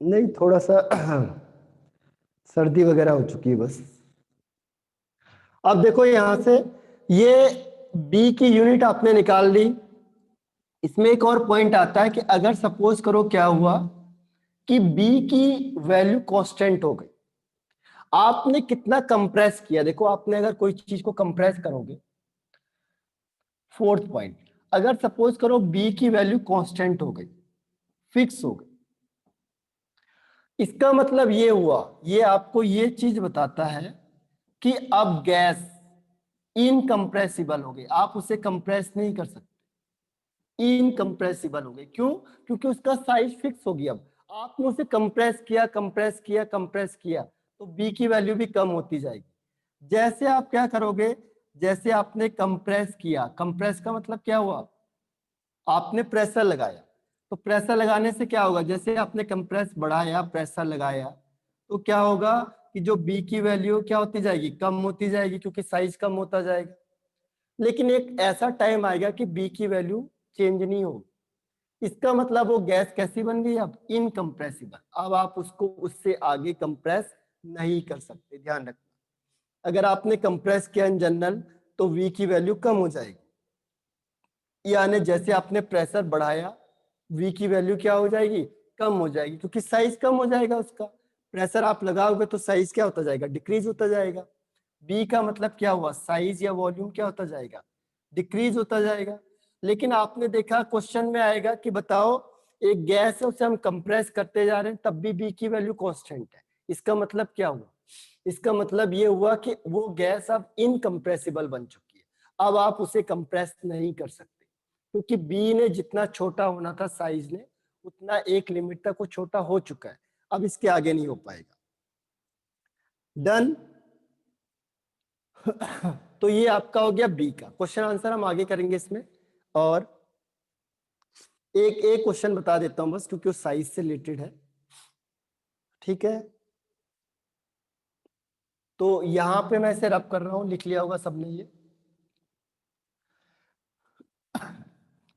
नहीं, थोड़ा सा सर्दी वगैरह हो चुकी है बस। अब देखो यहां से ये बी की यूनिट आपने निकाल ली। इसमें एक और पॉइंट आता है कि अगर सपोज करो क्या हुआ कि बी की वैल्यू कांस्टेंट हो गई। आपने कितना कंप्रेस किया, देखो आपने अगर कोई चीज को कंप्रेस करोगे, फोर्थ पॉइंट, अगर सपोज करो बी की वैल्यू कांस्टेंट हो गई, फिक्स हो गई, इसका मतलब ये हुआ, ये आपको ये चीज बताता है कि अब गैस इनकंप्रेसिबल हो गई, आप उसे कंप्रेस नहीं कर सकते, इनकंप्रेसिबल हो गई। क्यों? क्योंकि उसका साइज फिक्स होगी। अब आपने उसे कंप्रेस किया, कंप्रेस किया, कंप्रेस किया, तो बी की वैल्यू भी कम होती जाएगी। जैसे आप क्या करोगे, जैसे आपने कंप्रेस किया, कंप्रेस का मतलब क्या हुआ, आपने प्रेशर लगाया, तो प्रेशर लगाने से क्या होगा, जैसे आपने कंप्रेस बढ़ाया, प्रेशर लगाया, तो क्या होगा कि जो बी की वैल्यू क्या होती जाएगी, कम होती जाएगी, क्योंकि साइज कम होता जाएगा। लेकिन एक ऐसा टाइम आएगा कि बी की वैल्यू चेंज नहीं होगी। इसका मतलब वो गैस कैसी बन गई, अब इनकंप्रेसिबल। अब आप उसको उससे आगे कंप्रेस नहीं कर सकते, ध्यान रखना। अगर आपने कंप्रेस किया इन जनरल, तो वी की वैल्यू कम हो जाएगी, यानी जैसे आपने प्रेशर बढ़ाया, वी की वैल्यू क्या हो जाएगी, कम हो जाएगी, क्योंकि साइज कम हो जाएगा उसका। प्रेशर आप लगाओगे तो साइज क्या होता जाएगा, डिक्रीज होता जाएगा। बी का मतलब क्या हुआ, साइज या वॉल्यूम क्या होता जाएगा, डिक्रीज होता जाएगा। लेकिन आपने देखा क्वेश्चन में आएगा कि बताओ एक गैस है, उसे हम कंप्रेस करते जा रहे हैं, तब भी बी की वैल्यू कांस्टेंट है। इसका मतलब क्या हुआ, इसका मतलब ये हुआ कि वो गैस अब इनकंप्रेसिबल बन चुकी है, अब आप उसे कंप्रेस नहीं कर सकते, क्योंकि बी ने जितना छोटा होना था साइज ने, उतना एक लिमिट तक वो छोटा हो चुका है, अब इसके आगे नहीं हो पाएगा। डन। तो ये आपका हो गया बी का क्वेश्चन आंसर, हम आगे करेंगे इसमें। और एक एक क्वेश्चन बता देता हूं बस, क्योंकि वो साइज से रिलेटेड है, ठीक है। तो यहां पे मैं इसे रब कर रहा हूं, लिख लिया होगा सबने ये।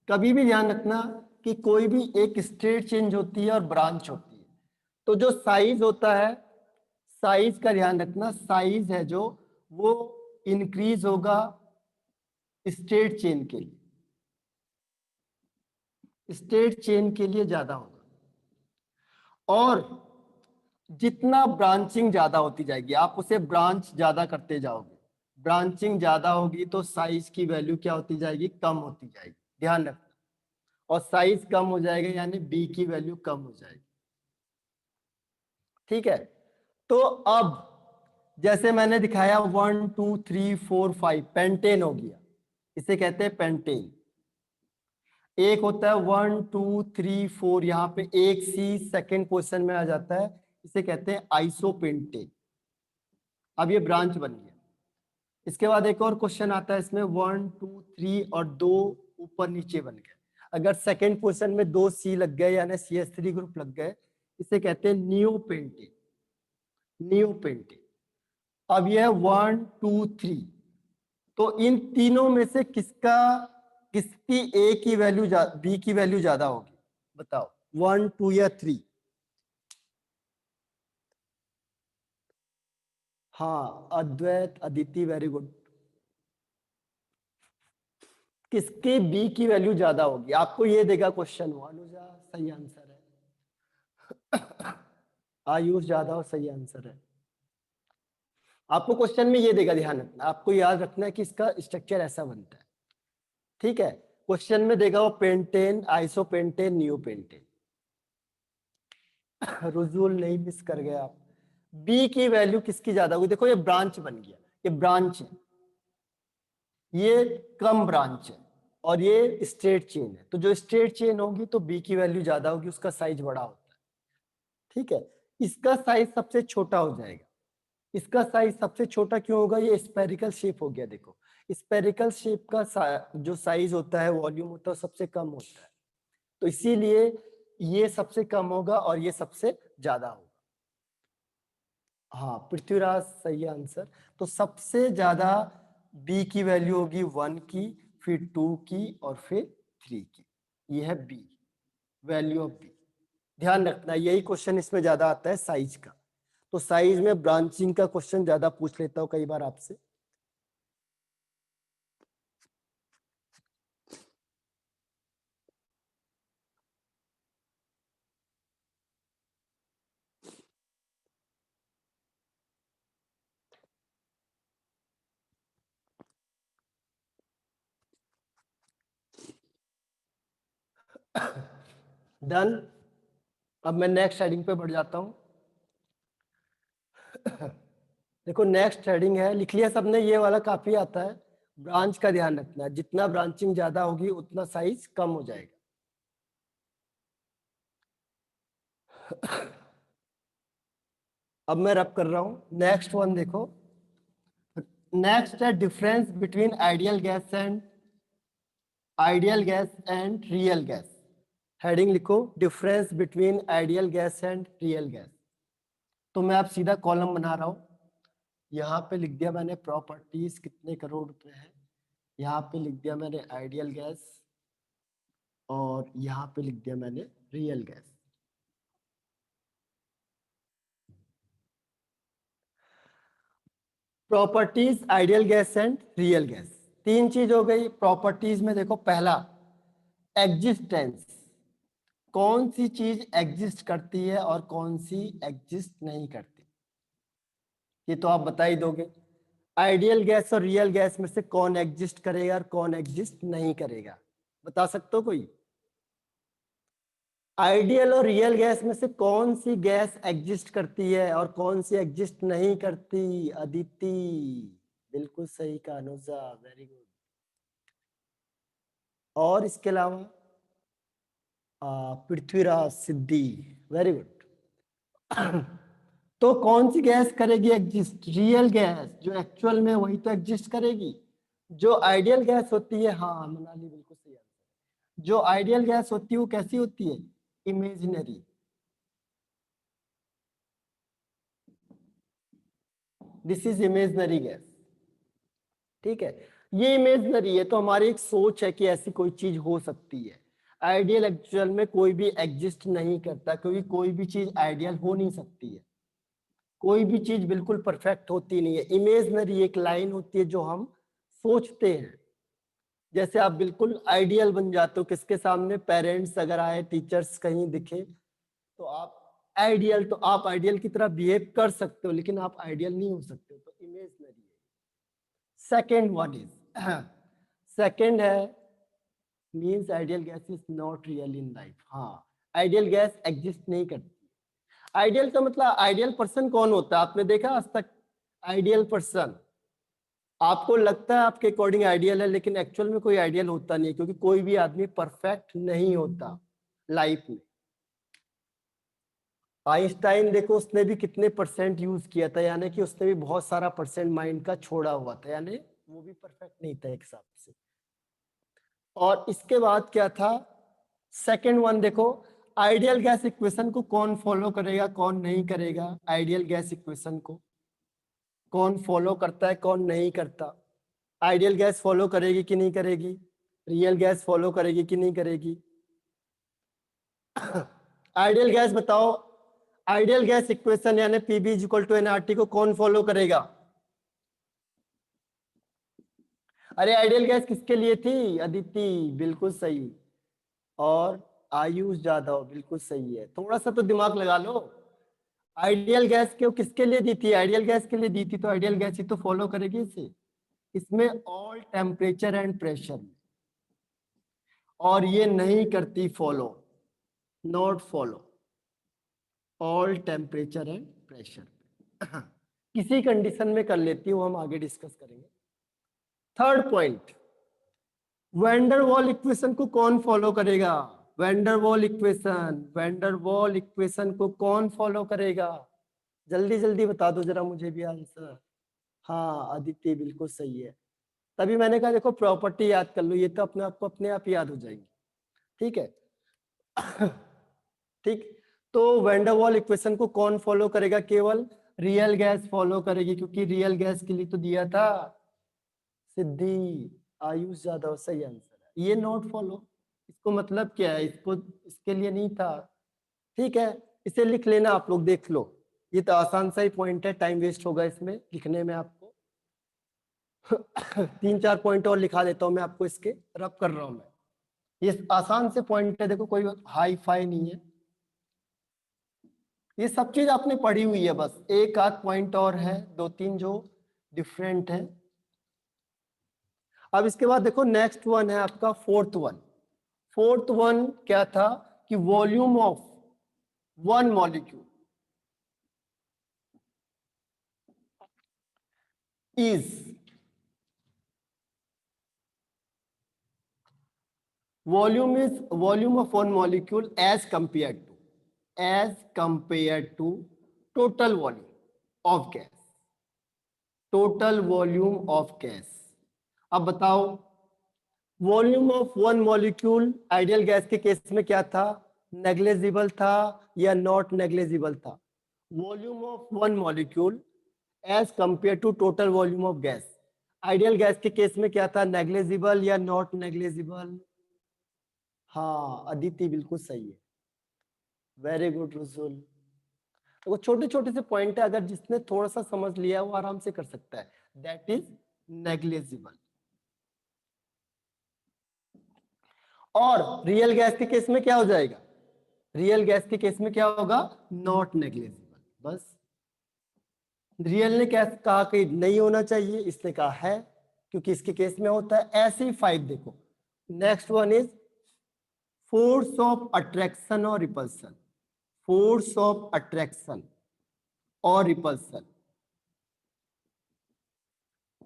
कभी भी ध्यान रखना कि कोई भी एक स्टेट चेंज होती है और ब्रांच होती है, तो जो साइज होता है, साइज का ध्यान रखना, साइज है जो वो इंक्रीज होगा स्टेट चेन के लिए, स्टेट चेन के लिए ज्यादा होगा। और जितना ब्रांचिंग ज्यादा होती जाएगी, आप उसे ब्रांच ज्यादा करते जाओगे, ब्रांचिंग ज्यादा होगी तो साइज की वैल्यू क्या होती जाएगी, कम होती जाएगी, ध्यान रखना। और साइज कम हो जाएगा यानी बी की वैल्यू कम हो जाएगी, ठीक है। तो अब जैसे मैंने दिखाया 1 2 3 4 5 पेंटेन हो गया, इसे कहते हैं पेंटेन। एक होता है 1 2 3 4, यहाँ पे एक सी सेकंड पोजीशन में आ जाता है, इसे कहते हैं आइसोपेंटेन। अब ये ब्रांच बन गया। इसके बाद एक और क्वेश्चन आता है इसमें 1 2 3 और दो ऊपर नीचे बन गए, अगर सेकंड पोजीशन में दो सी लग गए यानी CH3 ग्रुप लग गए, इसे कहते हैं नियोपेंटेन, नियोपेंटेन। अब यह 1 2 3, तो इन तीनों में से किसकी ए की वैल्यू बी की वैल्यू ज्यादा होगी, बताओ 1 2 या 3। हाँ अद्वैत, अदिति, वेरी गुड। किसकी बी की वैल्यू ज्यादा होगी, आपको ये देगा क्वेश्चन। अनुजा सही आंसर है, आयुष जादव सही आंसर है। आपको क्वेश्चन में ये देगा, ध्यान रखना, आपको याद रखना है कि इसका स्ट्रक्चर ऐसा बनता है, ठीक है। क्वेश्चन में देगा वो पेंटेन, आइसोपेंटेन, नियोपेंटेन। रुजूल नहीं, मिस कर गए आप। बी की वैल्यू किसकी ज्यादा होगी, देखो ये ब्रांच बन गया, ये ब्रांच है, ये कम ब्रांच है, और ये स्ट्रेट चेन है। तो जो स्ट्रेट चेन होगी तो बी की वैल्यू ज्यादा होगी, उसका साइज बड़ा होता है, ठीक है। इसका साइज सबसे छोटा हो जाएगा। इसका साइज सबसे छोटा क्यों होगा, ये स्पेरिकल शेप हो गया, देखो स्पेरिकल शेप का जो साइज होता है, वॉल्यूम होता है, सबसे कम होता है, तो इसीलिए ये सबसे कम होगा और ये सबसे ज्यादा होगा। हाँ पृथ्वीराज सही आंसर। तो सबसे ज्यादा बी की वैल्यू होगी 1 की, फिर 2 की और फिर 3 की, ये है बी, वैल्यू ऑफ बी। ध्यान रखना, यही क्वेश्चन इसमें ज्यादा आता है साइज का। तो साइज में ब्रांचिंग का क्वेश्चन ज्यादा पूछ लेता हूँ कई बार आपसे। डन। अब मैं नेक्स्ट हेडिंग पे बढ़ जाता हूँ। देखो नेक्स्ट हेडिंग है, लिख लिया सबने, ये वाला काफी आता है। ब्रांच का ध्यान रखना है, जितना ब्रांचिंग ज्यादा होगी उतना साइज कम हो जाएगा। अब मैं रब कर रहा हूं, नेक्स्ट वन देखो। नेक्स्ट है difference between ideal gas and real gas. Heading लिखो, difference between ideal gas and real gas. तो मैं अब सीधा कॉलम बना रहा हूं। यहाँ पे लिख दिया मैंने प्रॉपर्टीज कितने करोड़ रुपए है, यहाँ पे लिख दिया मैंने आइडियल गैस, और यहाँ पे लिख दिया मैंने real gas. Properties ideal gas and real gas, तीन चीज हो गई। प्रॉपर्टीज में देखो, पहला एग्जिस्टेंस, कौन सी चीज एग्जिस्ट करती है और कौन सी एग्जिस्ट नहीं करती, ये तो आप बता ही दोगे। आइडियल गैस और रियल गैस में से कौन एग्जिस्ट करेगा और कौन एग्जिस्ट नहीं करेगा, बता सकते हो कोई? आइडियल और रियल गैस में से कौन सी गैस एग्जिस्ट करती है और कौन सी एग्जिस्ट नहीं करती? अदिति, बिल्कुल सही कहा। Anuja, very good. और इसके अलावा पृथ्वीराज सिद्धि, वेरी गुड। तो कौन सी गैस करेगी एग्जिस्ट? रियल गैस, जो एक्चुअल में वही तो एग्जिस्ट करेगी। जो आइडियल गैस होती है, हाँ मनाली बिल्कुल सही आंसर। जो आइडियल गैस होती है वो कैसी होती है? Imaginary. This is imaginary gas, ठीक है। ये इमेजिनरी है, तो हमारी एक सोच है कि ऐसी कोई चीज हो सकती है। आइडियल एक्चुअल में कोई भी एग्जिस्ट नहीं करता, क्योंकि कोई भी चीज आइडियल हो नहीं सकती है। कोई भी चीज बिल्कुल परफेक्ट होती नहीं है। इमेजिनरी एक लाइन होती है जो हम सोचते हैं। जैसे आप बिल्कुल आइडियल बन जाते हो किसके सामने? पेरेंट्स अगर आए, टीचर्स कहीं दिखे, तो आप आइडियल की तरह बिहेव कर सकते हो, लेकिन आप आइडियल नहीं हो सकते हो, तो इमेजिनरी है। सेकेंड वन इज सेकेंड है, means ideal gas is not real in life. हाँ, आइडियल गैस एग्जिस्ट नहीं करती। आइडियल का मतलब, आइडियल पर्सन कौन होता है आपने देखा आज तक? आइडियल पर्सन आपको लगता है आपके अकॉर्डिंग आइडियल है, लेकिन एक्चुअल में कोई आइडियल होता नहीं है, क्योंकि कोई भी आदमी परफेक्ट नहीं होता लाइफ में। आइंस्टाइन देखो, उसने भी कितने परसेंट यूज किया था, यानी कि उसने भी बहुत सारा परसेंट माइंड का छोड़ा हुआ था, यानी वो भी परफेक्ट नहीं था एक हिसाब से। और इसके बाद क्या था? सेकंड वन देखो, आइडियल गैस इक्वेशन को कौन फॉलो करेगा कौन नहीं करेगा? आइडियल गैस इक्वेशन को कौन फॉलो करता है कौन नहीं करता? आइडियल गैस फॉलो करेगी कि नहीं करेगी? रियल गैस फॉलो करेगी कि नहीं करेगी? आइडियल गैस बताओ, आइडियल गैस इक्वेशन यानी PV is equal to NRT को कौन फॉलो करेगा? अरे आइडियल गैस किसके लिए थी? अदिति, बिल्कुल सही। और आयुष जाधव, बिल्कुल सही है। थोड़ा सा तो दिमाग लगा लो। आइडियल गैस क्यों किसके लिए दी थी? आइडियल गैस के लिए दी थी, तो आइडियल गैस ही तो फॉलो करेगी इसे। इसमें ऑल टेम्परेचर एंड प्रेशर, और ये नहीं करती follow, not follow all temperature and pressure. किसी कंडीशन में कर लेती हूँ, हम आगे डिस्कस करेंगे। थर्ड पॉइंट, वैंडरवॉल इक्वेशन को कौन फॉलो करेगा? वैंडरवॉल इक्वेशन को कौन फॉलो करेगा? जल्दी जल्दी बता दो जरा मुझे भी आंसर। हाँ अदिति, बिल्कुल सही है। तभी मैंने कहा देखो, प्रॉपर्टी याद कर लो, ये तो अपने आप को अपने आप याद हो जाएंगी, ठीक है। ठीक, तो वैंडरवॉल इक्वेशन को कौन फॉलो करेगा? केवल रियल गैस फॉलो करेगी, क्योंकि रियल गैस के लिए तो दिया था सिद्धि, आयुष यादव, सही आंसर है। ये नॉट फॉलो, इसको मतलब क्या है? इसको इसके लिए नहीं था, ठीक है, इसे लिख लेना आप लोग, देख लो, ये तो आसान सा ही पॉइंट है, टाइम वेस्ट होगा इसमें लिखने में आपको। 3-4 पॉइंट और लिखा देता हूं मैं आपको, इसके रब कर रहा हूं मैं, ये आसान से पॉइंट है, देखो कोई हाई फाई नहीं है, ये सब चीज आपने पढ़ी हुई है, बस एक आध पॉइंट और है, 2-3 जो डिफरेंट है। अब इसके बाद देखो नेक्स्ट वन है आपका फोर्थ वन। फोर्थ वन क्या था कि volume of one molecule is volume of one molecule as compared to total volume of gas, total volume of gas। अब बताओ volume of one molecule ideal gas के case में क्या था, negligible था या नॉट नेग्लेजिबल था? Volume of one molecule as compare to total volume of gas, ideal gas के केस में क्या था, नेग्लेजिबल या नॉट नेग्लेजिबल? हाँ अदिति बिल्कुल सही है, वेरी गुड रुजुल। तो छोटे छोटे से पॉइंट है, अगर जिसने थोड़ा सा समझ लिया वो आराम से कर सकता है, दैट इज नेग्लेजिबल। और रियल गैस के केस में क्या हो जाएगा, रियल गैस के केस में क्या होगा, नॉट नेग्लेजिबल। बस रियल ने क्या कहा कि नहीं होना चाहिए, इसने कहा है, क्योंकि इसके केस में होता है। ऐसे ही 5 देखो, next one is force of attraction और रिपल्सन, फोर्स ऑफ अट्रैक्शन और रिपल्सन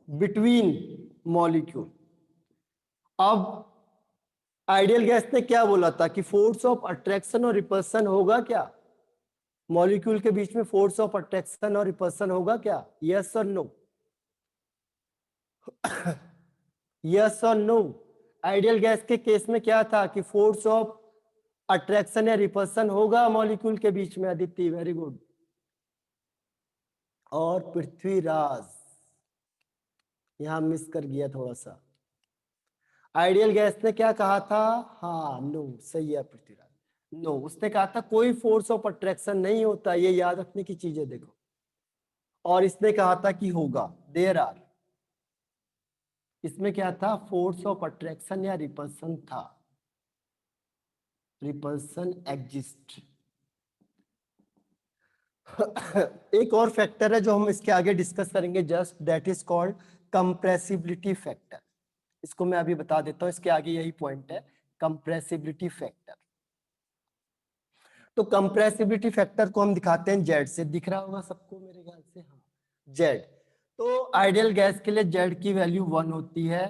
बिटवीन मॉलिक्यूल। अब आइडियल गैस ने क्या बोला था कि फोर्स ऑफ अट्रैक्शन और रिपल्सन होगा क्या, मॉलिक्यूल के बीच में फोर्स ऑफ अट्रैक्शन और रिपल्सन होगा क्या, यस और नो? यस और नो? आइडियल गैस के केस में क्या था कि फोर्स ऑफ अट्रैक्शन या रिपल्सन होगा मॉलिक्यूल के बीच में, अदिति वेरी गुड। और पृथ्वीराज यहां मिस कर गया थोड़ा सा, आइडियल गैस ने क्या कहा था, हाँ नो, सही है पृथ्वीराज, नो, उसने कहा था कोई फोर्स ऑफ अट्रैक्शन नहीं होता, ये याद रखने की चीज है देखो। और इसने कहा था कि होगा, देयर आर, इसमें क्या था, फोर्स ऑफ अट्रैक्शन या रिपल्सन था, रिपल्सन एग्जिस्ट। एक और फैक्टर है जो हम इसके आगे डिस्कस करेंगे just, that is called compressibility factor. इसको मैं अभी बता देता हूं, इसके आगे यही पॉइंट है, कंप्रेसिबिलिटी फैक्टर। तो कंप्रेसिबिलिटी फैक्टर को हम दिखाते हैं जेड से, दिख रहा होगा सबको मेरे ख्याल से, हाँ जेड। तो आइडियल गैस के लिए जेड की वैल्यू 1 होती है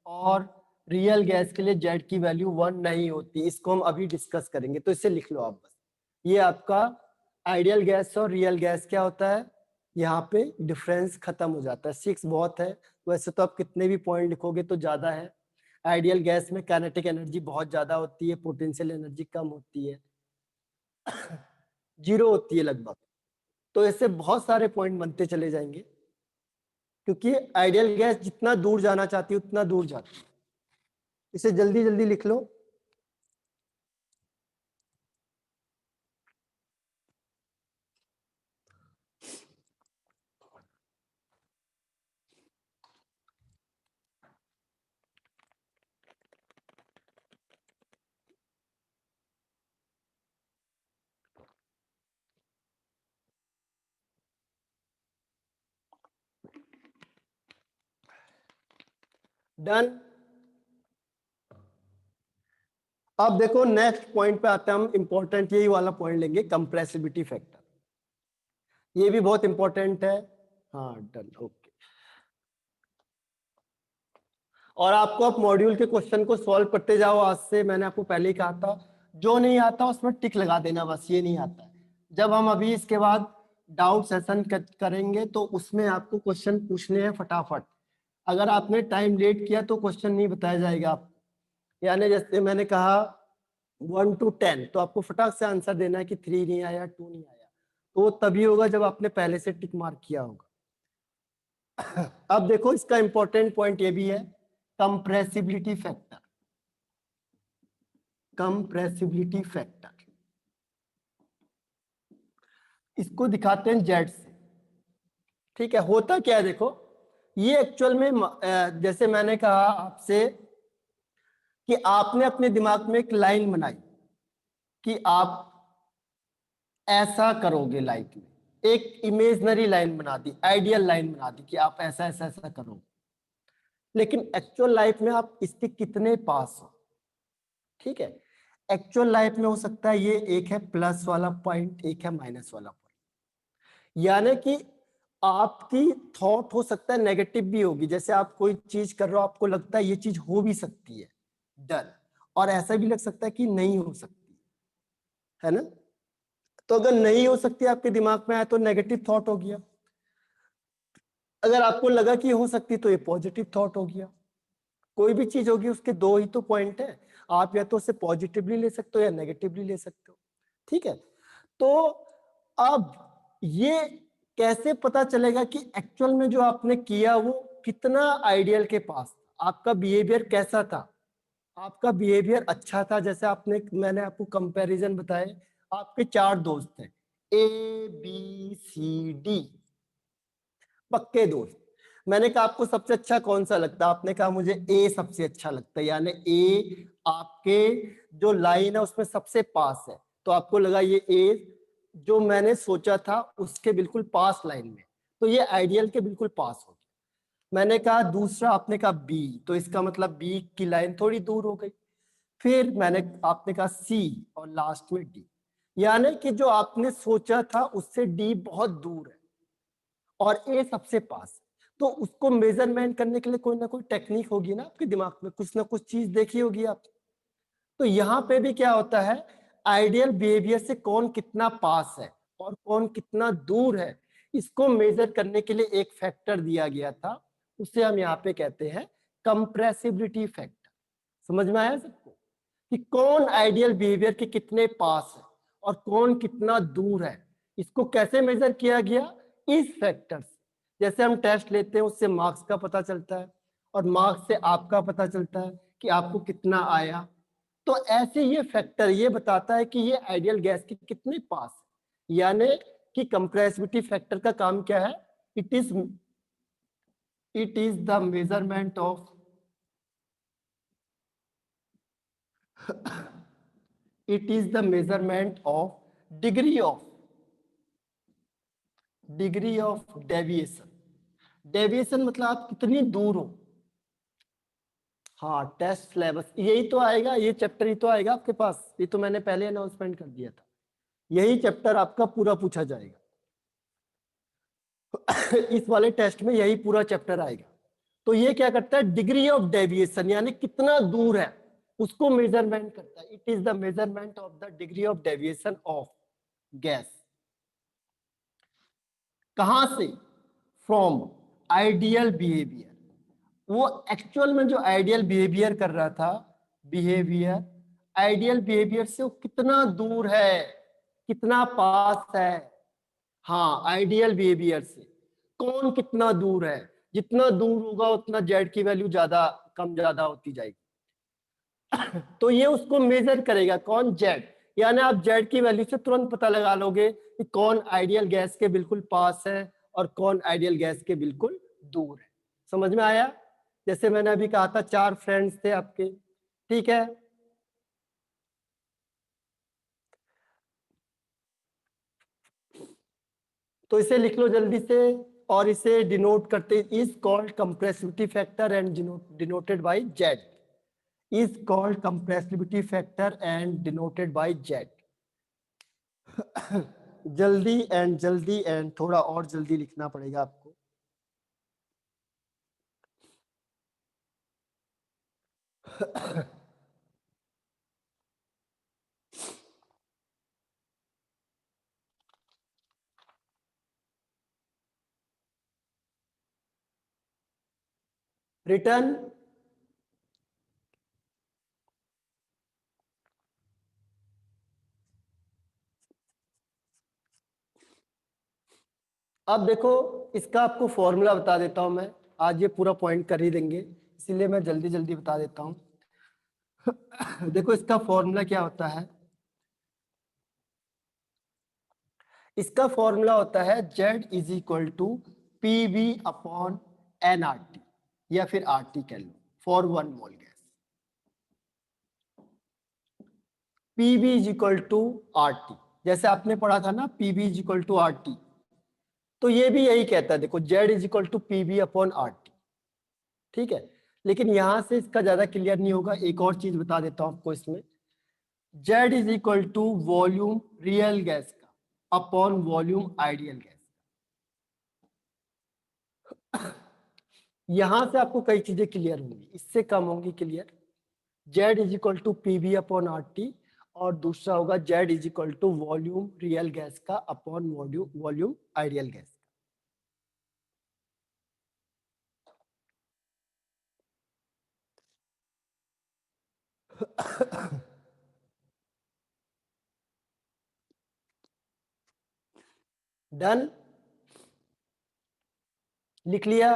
और रियल गैस के लिए जेड की वैल्यू 1 नहीं होती, इसको हम अभी डिस्कस करेंगे, तो इसे लिख लो आप बस। ये आपका आइडियल गैस और रियल गैस क्या होता है, यहाँ पे डिफरेंस खत्म हो जाता है, 6 बहुत है, वैसे तो आप कितने भी पॉइंट लिखोगे तो ज्यादा है। आइडियल गैस में काइनेटिक एनर्जी बहुत ज्यादा होती है, पोटेंशियल एनर्जी कम होती है, 0 होती है लगभग। तो इससे बहुत सारे पॉइंट बनते चले जाएंगे, क्योंकि आइडियल गैस जितना दूर जाना चाहती है उतना दूर जाती है। इसे जल्दी जल्दी लिख लो। डन। अब देखो नेक्स्ट पॉइंट पे आते हैं हम, इंपॉर्टेंट यही वाला पॉइंट लेंगे, कंप्रेसिबिलिटी फैक्टर, ये भी बहुत इंपॉर्टेंट है। हाँ डन, ओके। और आपको आप मॉड्यूल के क्वेश्चन को सॉल्व करते जाओ आज से, मैंने आपको पहले ही कहा था, जो नहीं आता उसमें टिक लगा देना बस, ये नहीं आता है। जब हम अभी इसके बाद डाउट सेशन करेंगे तो उसमें आपको क्वेश्चन पूछने हैं फटाफट, अगर आपने टाइम लेट किया तो क्वेश्चन नहीं बताया जाएगा आपको। यानी जैसे मैंने कहा 1 to 10, तो आपको फटाक से आंसर देना है कि 3 नहीं आया, 2 नहीं आया, तो वो तभी होगा जब आपने पहले से टिक मार्क किया होगा। अब देखो इसका इंपॉर्टेंट पॉइंट ये भी है, कंप्रेसिबिलिटी फैक्टर, कंप्रेसिबिलिटी फैक्टर। इसको दिखाते हैं जेड से। ठीक है, होता क्या है देखो, ये एक्चुअल में जैसे मैंने कहा आपसे कि आपने अपने दिमाग में एक लाइन बनाई कि आप ऐसा करोगे लाइफ में, एक इमेजनरी लाइन बना दी, आइडियल लाइन बना दी कि आप ऐसा ऐसा ऐसा करोगे, लेकिन एक्चुअल लाइफ में आप इसके कितने पास हो। ठीक है, एक्चुअल लाइफ में हो सकता है ये एक है प्लस वाला पॉइंट, एक है माइनस वाला पॉइंट, यानी कि आपकी थॉट हो सकता है नेगेटिव भी होगी। जैसे आप कोई चीज कर रहे हो, आपको लगता है ये चीज हो भी सकती है, डर, और ऐसा भी लग सकता है कि नहीं हो सकती है ना। तो अगर नहीं हो सकती आपके दिमाग में आया तो नेगेटिव थॉट हो गया, अगर आपको लगा कि हो सकती तो ये पॉजिटिव थॉट हो गया। कोई भी चीज होगी उसके दो ही तो पॉइंट है, आप या तो उसे पॉजिटिवली ले सकते हो या नेगेटिवली ले सकते हो। ठीक है, तो अब ये कैसे पता चलेगा कि एक्चुअल में जो आपने किया वो कितना आइडियल के पास, आपका बिहेवियर कैसा था। आपका बिहेवियर अच्छा था, जैसे आपने, मैंने आपको कंपैरिजन बताए, आपके 4 दोस्त हैं, ABCD, पक्के दोस्त। मैंने कहा आपको सबसे अच्छा कौन सा लगता है, आपने कहा मुझे ए सबसे अच्छा लगता है, यानी ए आपके जो लाइन है उसमें सबसे पास है, तो आपको लगा ये ए जो मैंने सोचा था उसके बिल्कुल पास लाइन में, तो ये आइडियल के बिल्कुल पास हो गया। मैंने कहा दूसरा, आपने कहा बी, तो इसका मतलब बी की लाइन थोड़ी दूर हो गई। फिर आपने कहा सी, और लास्ट में डी, यानी कि जो आपने सोचा था उससे डी बहुत दूर है और ए सबसे पास है। तो उसको मेजरमेंट करने के लिए कोई ना कोई टेक्निक होगी ना आपके दिमाग में, कुछ ना कुछ चीज देखी होगी आप। तो यहाँ पे भी क्या होता है, आइडियल बिहेवियर से कौन कितना पास है और कौन कितना दूर है, इसको मेजर करने के लिए एक फैक्टर दिया गया था, उसे हम यहाँ पे कहते हैं कंप्रेसिबिलिटी फैक्टर। समझ में आया सबको कि कौन आइडियल बिहेवियर के कितने पास है और कौन कितना दूर है, इसको कैसे मेजर किया गया, इस फैक्टर से। जैसे हम टेस्ट लेते हैं उससे मार्क्स का पता चलता है और मार्क्स से आपका पता चलता है कि आपको कितना आया। तो ऐसे ये फैक्टर ये बताता है कि ये आइडियल गैस के कितने पास है, यानी कि कंप्रेसिबिलिटी फैक्टर का काम क्या है, it is the measurement of it is the measurement of degree of deviation। Deviation मतलब आप कितनी दूर हो। हाँ, टेस्ट सिलेबस यही तो आएगा, ये चैप्टर ही तो आएगा आपके पास, ये तो मैंने पहले अनाउंसमेंट कर दिया था, यही चैप्टर आपका पूरा पूछा जाएगा। इस वाले टेस्ट में यही पूरा चैप्टर आएगा। तो ये क्या करता है, डिग्री ऑफ डेविएशन, यानी कितना दूर है उसको मेजरमेंट करता है। It is the measurement of the degree of deviation of gas. कहां से, फ्रॉम आइडियल बिहेवियर। वो एक्चुअल में जो आइडियल बिहेवियर कर रहा था, बिहेवियर, आइडियल बिहेवियर से वो कितना दूर है, कितना पास है। हाँ, आइडियल बिहेवियर से कौन कितना दूर है, जितना दूर होगा उतना जेड की वैल्यू ज्यादा कम ज्यादा होती जाएगी। तो ये उसको मेजर करेगा, कौन, जेड, यानी आप जेड की वैल्यू से तुरंत पता लगा लोगे कि कौन आइडियल गैस के बिल्कुल पास है और कौन आइडियल गैस के बिल्कुल दूर है। समझ में आया। जैसे मैंने अभी कहा था 4 फ्रेंड्स थे आपके, ठीक है, तो इसे लिख लो जल्दी से, और इसे डिनोट करते, is called compressibility factor and denoted by Z, is called compressibility factor and denoted by Z। जल्दी एंड थोड़ा और जल्दी लिखना पड़ेगा आपको। रिटर्न, अब देखो इसका आपको फॉर्मूला बता देता हूं मैं, आज ये पूरा पॉइंट कर ही देंगे इसीलिए मैं जल्दी जल्दी बता देता हूं। देखो इसका फॉर्मूला क्या होता है, इसका फॉर्मूला होता है Z is equal to P V upon N R T, या फिर आर टी कह लो, for 1 mole gas. P V is equal to R T, जैसे आपने पढ़ा था ना, P V is equal to R T, तो ये भी यही कहता है, देखो Z is equal to P V upon R T. ठीक है, लेकिन यहां से इसका ज्यादा क्लियर नहीं होगा, एक और चीज बता देता हूं आपको इसमें। Z is equal to volume real gas का अपॉन वॉल्यूम आइडियल गैस। यहां से आपको कई चीजें क्लियर होंगी, इससे कम होंगी clear. Z is equal to P V upon R T, और दूसरा होगा Z is equal to volume real gas का upon volume volume ideal gas. Done, लिख लिया।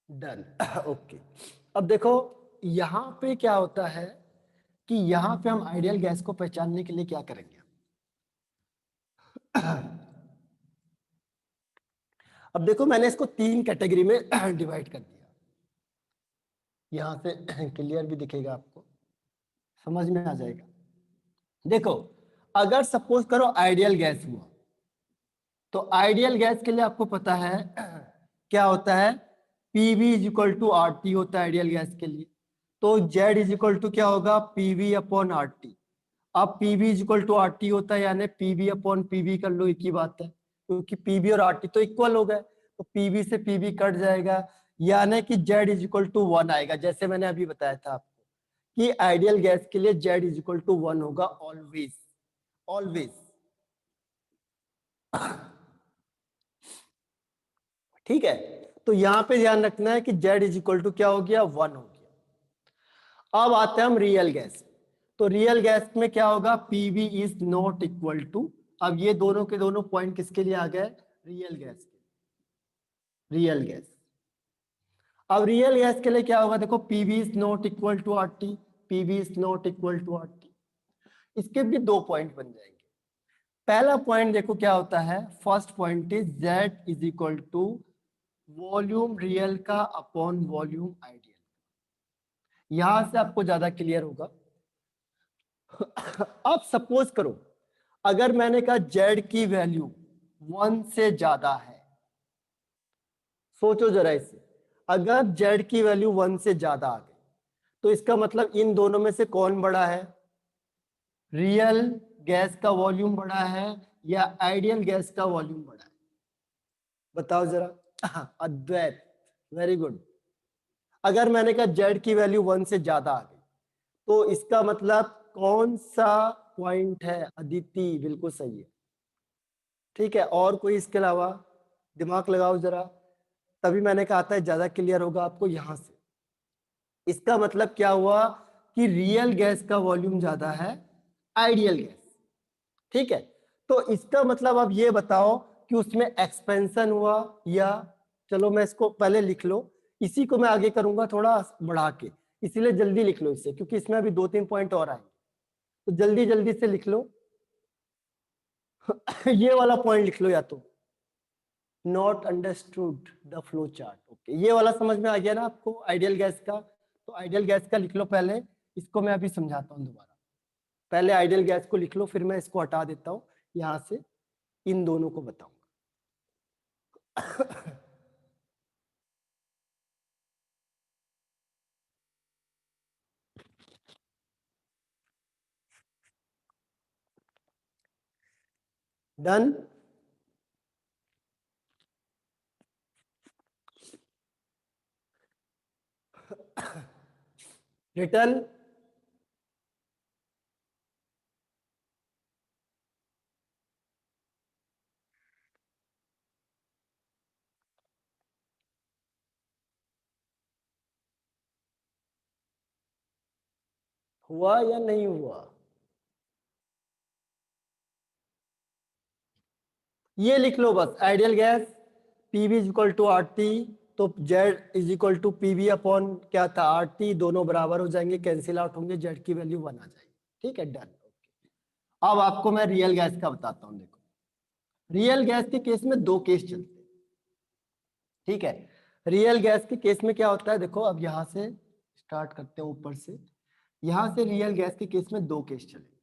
डन। ओके, अब देखो यहां पे क्या होता है कि यहां पे हम आइडियल गैस को पहचानने के लिए क्या करेंगे। अब देखो मैंने इसको 3 कैटेगरी में डिवाइड कर दिया, यहां से क्लियर भी दिखेगा आपको, समझ में आ जाएगा। देखो अगर सपोज करो आइडियल गैस हुआ, तो आइडियल गैस के लिए आपको पता है क्या होता है, PV is equal to R T होता है आइडियल गैस के लिए। तो जेड इज इक्वल टू क्या होगा, पीवी अपॉन आर टी। अब PV is equal to R T होता है, यानी पीवी अपॉन पीवी कर लो, एक ही बात है, क्योंकि पीवी और आर टी तो इक्वल हो गए, तो पीवी से पीवी कट जाएगा, यानी कि जेड इज इक्वल टू 1 आएगा, जैसे मैंने अभी बताया था आपको कि आइडियल गैस के लिए जेड इज इक्वल टू 1 होगा ऑलवेज, ऑलवेज। ठीक है, तो यहां पे ध्यान रखना है कि जेड इज इक्वल टू क्या हो गया, 1 हो गया। अब आते हैं हम रियल गैस, तो रियल गैस में क्या होगा, PV is not equal to, अब ये दोनों के दोनों पॉइंट किसके लिए आ गए, रियल गैस के, रियल गैस। अब रियल गैस के लिए क्या होगा, देखो PV is not equal to R T, PV is not equal to R T, इसके भी 2 पॉइंट बन जाएंगे। पहला पॉइंट देखो क्या होता है, first point is Z is equal to volume real का अपॉन वॉल्यूम आइडियल। यहां से आपको ज्यादा क्लियर होगा। अब सपोज करो अगर मैंने कहा जेड की वैल्यू 1 से ज्यादा है, सोचो जरा इसे, अगर जेड की वैल्यू 1 से ज्यादा आ गई, तो इसका मतलब इन दोनों में से कौन बड़ा है, रियल गैस का वॉल्यूम बड़ा है या आइडियल गैस का वॉल्यूम बड़ा है, बताओ जरा। अद्वैत, वेरी गुड। अगर मैंने कहा जेड की वैल्यू 1 से ज्यादा आ गई, तो इसका मतलब कौन सा पॉइंट है, अदिति बिल्कुल सही है। ठीक है, और कोई इसके अलावा, दिमाग लगाओ जरा, तभी मैंने कहा था ज्यादा क्लियर होगा आपको यहां से। इसका मतलब क्या हुआ कि रियल गैस का वॉल्यूम ज्यादा है आइडियल गैस। ठीक है, तो इसका मतलब अब ये बताओ कि उसमें एक्सपेंशन हुआ या, चलो मैं इसको पहले लिख लो, इसी को मैं आगे करूंगा थोड़ा बढ़ा के, इसीलिए जल्दी लिख लो इसे, क्योंकि इसमें अभी 2-3 पॉइंट और आएंगे, तो जल्दी जल्दी से लिख लो। ये वाला पॉइंट लिख लो, या तो not understood the flow chart, okay, ये वाला समझ में आ गया ना आपको आइडियल गैस का, तो आइडियल गैस का लिख लो पहले, इसको मैं अभी समझाता हूँ दोबारा। पहले आइडियल गैस को लिख लो, फिर मैं इसको हटा देता हूँ यहां से, इन दोनों को बताऊंगा। डन, रिटर्न, हुआ या नहीं हुआ, ये लिख लो बस, ideal gas PV is equal to R T, तो Z is equal to PV upon क्या था आर टी, दोनों बराबर हो जाएंगे, कैंसिल आउट होंगे, जेड की वैल्यू 1 आ जाएगी। ठीक है, डन। अब आपको मैं रियल गैस का बताता हूँ। देखो रियल गैस के केस में दो केस चलते हैं। ठीक है, रियल गैस के केस में क्या होता है, देखो अब यहां से स्टार्ट करते हैं ऊपर से। यहां से रियल गैस के केस में दो केस चले।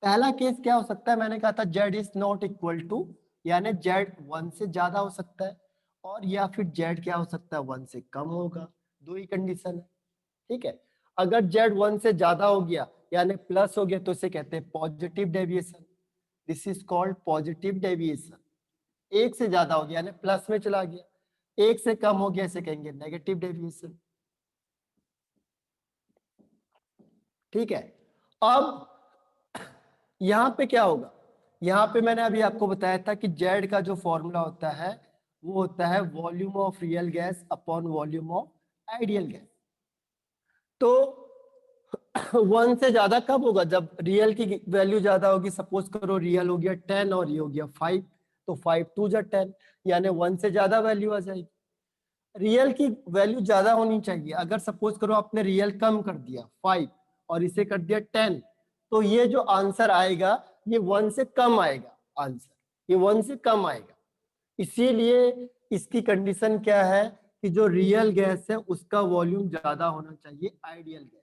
पहला केस क्या हो सकता है, मैंने कहा था Z is not equal to, यानी जेड 1 से ज्यादा हो सकता है, और या फिर जेड क्या हो सकता है 1 से कम होगा। दो ही कंडीशन है। ठीक है, अगर जेड 1 से ज्यादा हो गया यानी प्लस हो गया तो इसे कहते हैं positive deviation. This is called positive deviation. एक से ज्यादा हो गया यानी प्लस में चला गया, एक से कम हो गया इसे कहेंगे नेगेटिव डेविएशन। ठीक है, अब यहां पे क्या होगा, यहां पे मैंने अभी आपको बताया था कि जेड का जो फॉर्मूला होता है वो होता है volume of real gas upon volume of ideal gas. तो 1 से ज्यादा कब होगा, जब रियल की वैल्यू ज्यादा होगी। सपोज करो रियल हो गया 10 और ये हो गया 5, तो 5 2 जा 10, यानी 1 से ज्यादा वैल्यू आ जाएगी। रियल की वैल्यू ज्यादा होनी चाहिए। अगर सपोज करो आपने रियल कम कर दिया 5 और इसे कर दिया 10, तो ये जो आंसर आएगा ये 1 से कम आएगा, आंसर ये 1 से कम आएगा। इसीलिए इसकी कंडीशन क्या है कि जो रियल गैस है उसका वॉल्यूम ज्यादा होना चाहिए आइडियल गैस,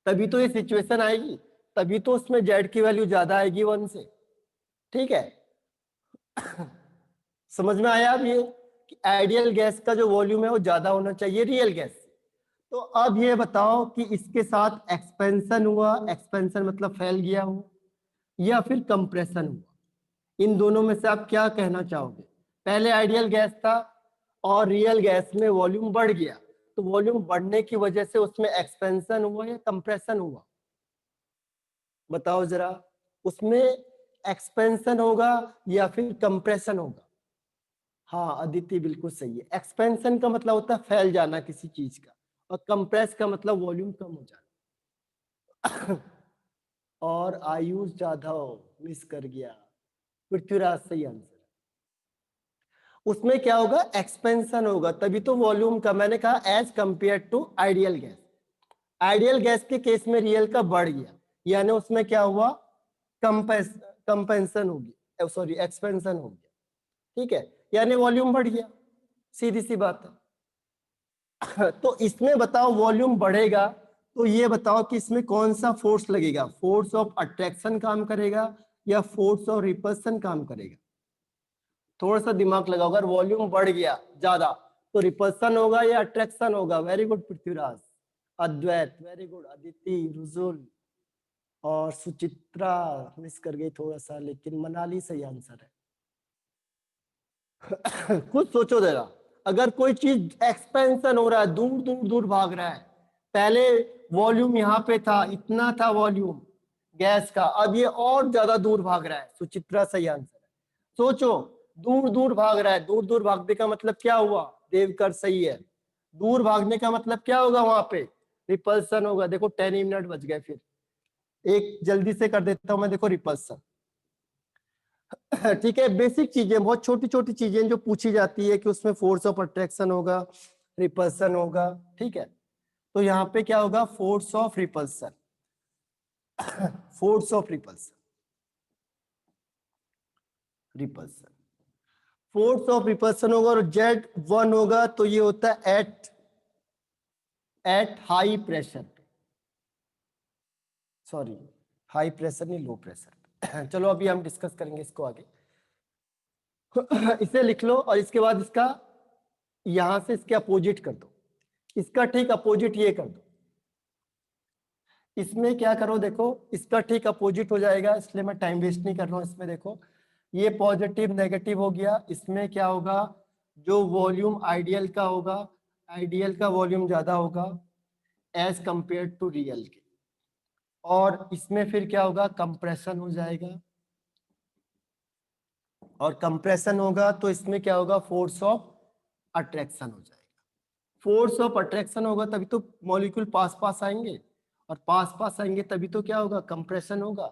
तभी तो ये सिचुएशन आएगी, तभी तो उसमें जेड की वैल्यू ज्यादा आएगी 1 से। ठीक है, समझ में आया अब ये कि आइडियल गैस का जो वॉल्यूम है वो ज्यादा होना चाहिए रियल गैस से। तो अब ये बताओ कि इसके साथ एक्सपेंशन हुआ, एक्सपेंशन मतलब फैल गया हो, या फिर कंप्रेशन हुआ। इन दोनों में से आप क्या कहना चाहोगे। पहले आइडियल गैस था और रियल गैस में वॉल्यूम बढ़ गया, तो वॉल्यूम बढ़ने की वजह से उसमें एक्सपेंशन हुआ या कंप्रेशन हुआ, बताओ जरा। उसमें एक्सपेंशन होगा या फिर कंप्रेशन होगा। हाँ अदिति बिल्कुल सही है, एक्सपेंशन का मतलब होता है फैल जाना किसी चीज का, और कंप्रेस का मतलब वॉल्यूम कम हो जाना। और आयुष जाधव मिस कर गया, पृथ्वीराज सही आंसर। उसमें क्या होगा, एक्सपेंशन होगा, तभी तो वॉल्यूम का मैंने कहा as compare to ideal gas. Ideal gas के केस में रियल का बढ़ गया, यानी उसमें क्या हुआ, कंपेंशन होगी, सॉरी एक्सपेंशन हो गया। ठीक है, यानी वॉल्यूम बढ़ गया, सीधी सी बात है। तो इसमें बताओ वॉल्यूम बढ़ेगा तो ये बताओ कि इसमें कौन सा फोर्स लगेगा, फोर्स ऑफ अट्रैक्शन काम करेगा या फोर्स ऑफ रिपल्सन काम करेगा। थोड़ा सा दिमाग लगाओ, अगर वॉल्यूम बढ़ गया ज्यादा तो रिपल्सन होगा या अट्रैक्शन होगा। वेरी गुड पृथ्वीराज, अद्वैत वेरी गुड, अदिति, रुजुल और सुचित्रा मिस कर गई थोड़ा सा, लेकिन मनाली सही आंसर है। खुद सोचो जरा, अगर कोई चीज एक्सपेंशन हो रहा है, दूर दूर दूर भाग रहा है, पहले वॉल्यूम यहाँ पे था, इतना था वॉल्यूम गैस का, अब ये और ज्यादा दूर भाग रहा है। सुचित्रा सही आंसर है। सोचो, दूर दूर भाग रहा है, दूर दूर भागने का मतलब क्या हुआ, देवकर सही है। दूर भागने का मतलब क्या होगा, वहां पे रिपल्सन होगा। देखो 10 मिनट बच गए, फिर एक जल्दी से कर देता हूं मैं, देखो रिपल्सन। ठीक है, बेसिक चीजें, बहुत छोटी छोटी चीजें जो पूछी जाती है कि उसमें फोर्स ऑफ अट्रैक्शन होगा, रिपल्सन होगा। ठीक है, तो यहाँ पे क्या होगा, force of repulsion, force of repulsion, repulsion, force of repulsion होगा। और जेड 1 होगा तो ये होता है at high pressure, sorry high pressure नहीं, लो प्रेशर। चलो अभी हम डिस्कस करेंगे इसको आगे। इसे लिख लो और इसके बाद इसका यहां से इसके अपोजिट कर दो, इसका ठीक अपोजिट ये कर दो। इसमें क्या करो, देखो इसका ठीक अपोजिट हो जाएगा, इसलिए मैं टाइम वेस्ट नहीं कर रहा हूं इसमें। देखो ये पॉजिटिव नेगेटिव हो गया, इसमें क्या होगा, जो वॉल्यूम आइडियल का होगा, आइडियल का वॉल्यूम ज्यादा होगा एज कंपेयर टू रियल के, और इसमें फिर क्या होगा, कंप्रेशन हो जाएगा। और कंप्रेशन होगा तो इसमें क्या होगा, फोर्स ऑफ अट्रैक्शन हो जाएगा। फोर्स ऑफ अट्रैक्शन होगा तभी तो मॉलिक्यूल पास पास आएंगे, और पास पास आएंगे तभी तो क्या होगा, कंप्रेशन होगा।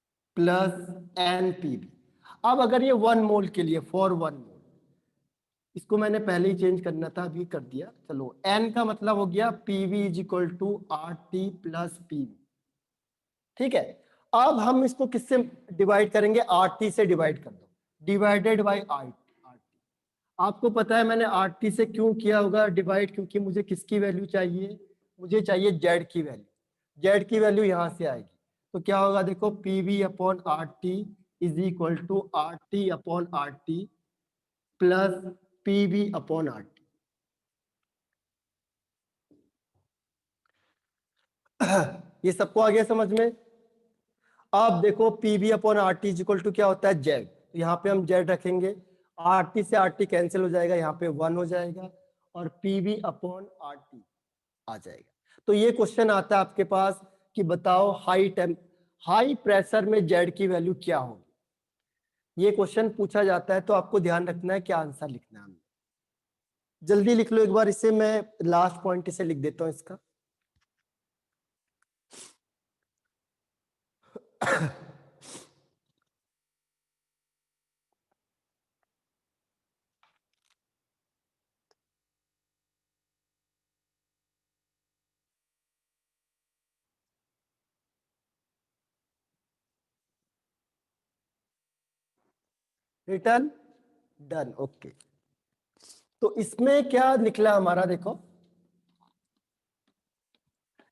Plus NPV। अब अगर ये 1 मोल के लिए, फॉर 1 मोल, इसको मैंने पहले ही चेंज करना था, अभी कर दिया। चलो N का मतलब हो गया PV is equal to RT plus PV। ठीक है, अब हम इसको किससे डिवाइड करेंगे? RT से डिवाइड कर दो, डिवाइडेड बाई RT। आपको पता है मैंने RT से क्यों किया होगा डिवाइड? क्योंकि मुझे किसकी वैल्यू चाहिए? मुझे चाहिए Z की वैल्यू। Z की वैल्यू यहां से आएगी, तो क्या होगा देखो, PV upon RT is equal to RT upon RT plus PV upon RT। ये सबको आ गया समझ में? अब देखो PV upon RT is equal to क्या होता है? Z। तो यहाँ पे हम Z रखेंगे, RT से RT कैंसिल हो जाएगा, यहाँ पे 1 हो जाएगा, और PV अपॉन RT आ जाएगा। तो ये क्वेश्चन आता है आपके पास कि बताओ हाई प्रेशर में Z की वैल्यू क्या होगी। ये क्वेश्चन पूछा जाता है, तो आपको ध्यान रखना है क्या आंसर लिखना है हमें। जल्दी लिख लो एक बार इसे, मैं लास्ट पॉइंट इसे लिख देता हूं इसका। Return done, okay. तो इसमें क्या निकला हमारा, देखो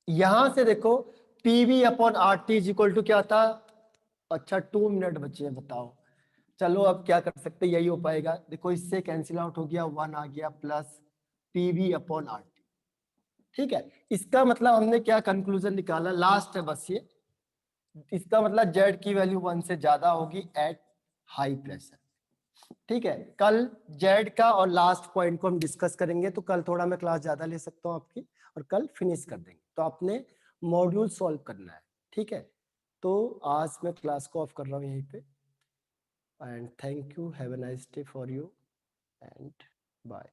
यहां से देखो PV upon RT is equal to क्या था? अच्छा 2 मिनट बचे हैं, बताओ। चलो अब क्या कर सकते हैं, यही हो पाएगा। देखो इससे कैंसिल आउट हो गया, 1 आ गया, प्लस PV अपॉन RT। ठीक है, इसका मतलब हमने क्या कंक्लूजन निकाला? लास्ट है बस ये। इसका मतलब Z की वैल्यू 1 से ज्यादा होगी एट हाई प्रेशर। ठीक है, कल Z का और लास्ट पॉइंट को हम डिस्कस करेंगे, तो कल थोड़ा मैं क्लास ज्यादा ले सकता हूँ आपकी, और कल फिनिश कर देंगे। तो आपने मॉड्यूल सॉल्व करना है, ठीक है? तो आज मैं क्लास को ऑफ कर रहा हूँ यहीं पे, and thank you, have a nice day for you, and bye.